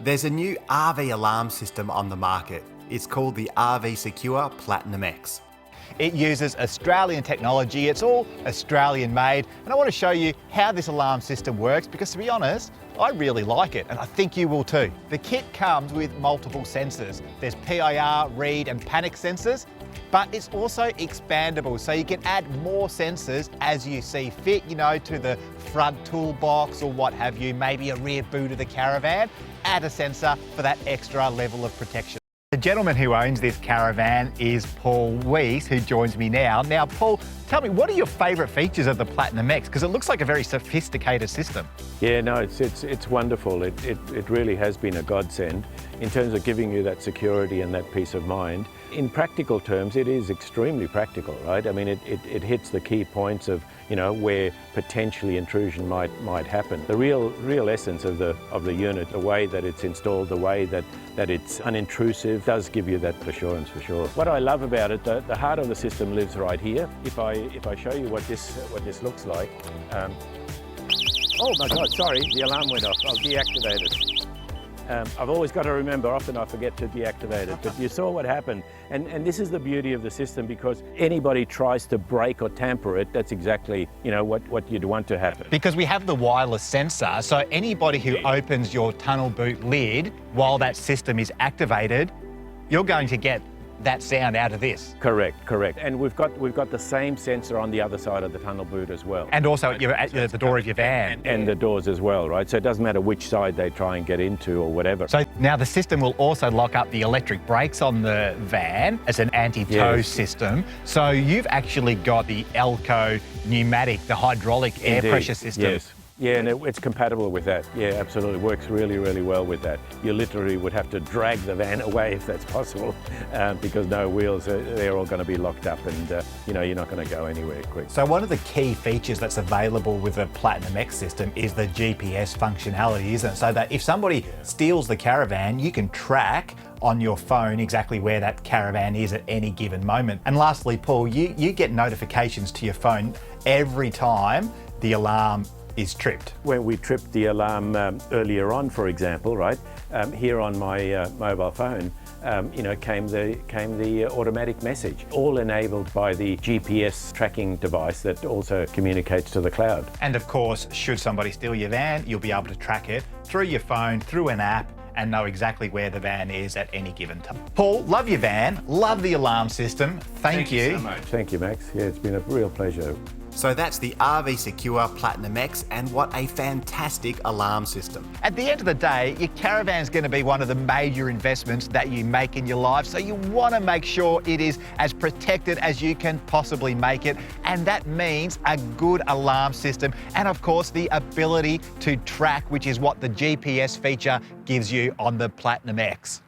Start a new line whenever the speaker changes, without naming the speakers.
There's a new RV alarm system on the market. It's called the RVsecure PlatinumX. It uses Australian technology, it's all Australian made, and I want to show you how this alarm system works because, to be honest, I really like it, and I think you will too. The kit comes with multiple sensors. There's PIR, read and panic sensors, but it's also expandable, so you can add more sensors as you see fit, you know, to the front toolbox or what have you, maybe a rear boot of the caravan. Add a sensor for that extra level of protection. The gentleman who owns this caravan is Paul Weiss, who joins me now. Now, Paul, tell me, what are your favourite features of the PlatinumX? Because it looks like a very sophisticated system.
Yeah, no, it's wonderful. It really has been a godsend in terms of giving you that security and that peace of mind. In practical terms, it is extremely practical, right? I mean, it hits the key points of, you know, where potentially intrusion might happen. The real essence of the unit, the way that it's installed, the way that it's unintrusive, does give you that assurance for sure. What I love about it, the heart of the system lives right here. If I show you what this looks like. Oh my God, sorry, the alarm went off. I'll deactivate it. I've always got to remember, often I forget to deactivate it, but you saw what happened. And this is the beauty of the system, because anybody tries to break or tamper it, that's exactly, you know, what you'd want to happen.
Because we have the wireless sensor, so anybody who opens your tunnel boot lid while that system is activated, you're going to get that sound out of this.
Correct. And we've got the same sensor on the other side of the tunnel boot as well.
And also at the door of your van.
And the doors as well, right? So it doesn't matter which side they try and get into or whatever.
So now the system will also lock up the electric brakes on the van as an anti-tow system. So you've actually got the Elco pneumatic, the hydraulic air pressure system.
Yes. Yeah, and it's compatible with that. Yeah, absolutely. Works really, really well with that. You literally would have to drag the van away if that's possible, because no wheels, they're all going to be locked up, and you know, you're not going to go anywhere quick.
So one of the key features that's available with the PlatinumX system is the GPS functionality, isn't it? So that if somebody steals the caravan, you can track on your phone exactly where that caravan is at any given moment. And lastly, Paul, you get notifications to your phone every time the alarm is tripped.
When we tripped the alarm earlier on, for example, right, here on my mobile phone, you know, came the automatic message, all enabled by the GPS tracking device that also communicates to the cloud.
And of course, should somebody steal your van, you'll be able to track it through your phone, through an app, and know exactly where the van is at any given time. Paul, love your van, love the alarm system. Thank you
so much. Thank you, Max. Yeah, it's been a real pleasure.
So that's the RVsecure PlatinumX, and what a fantastic alarm system. At the end of the day, your caravan is going to be one of the major investments that you make in your life, so you want to make sure it is as protected as you can possibly make it, and that means a good alarm system and of course the ability to track, which is what the GPS feature gives you on the PlatinumX.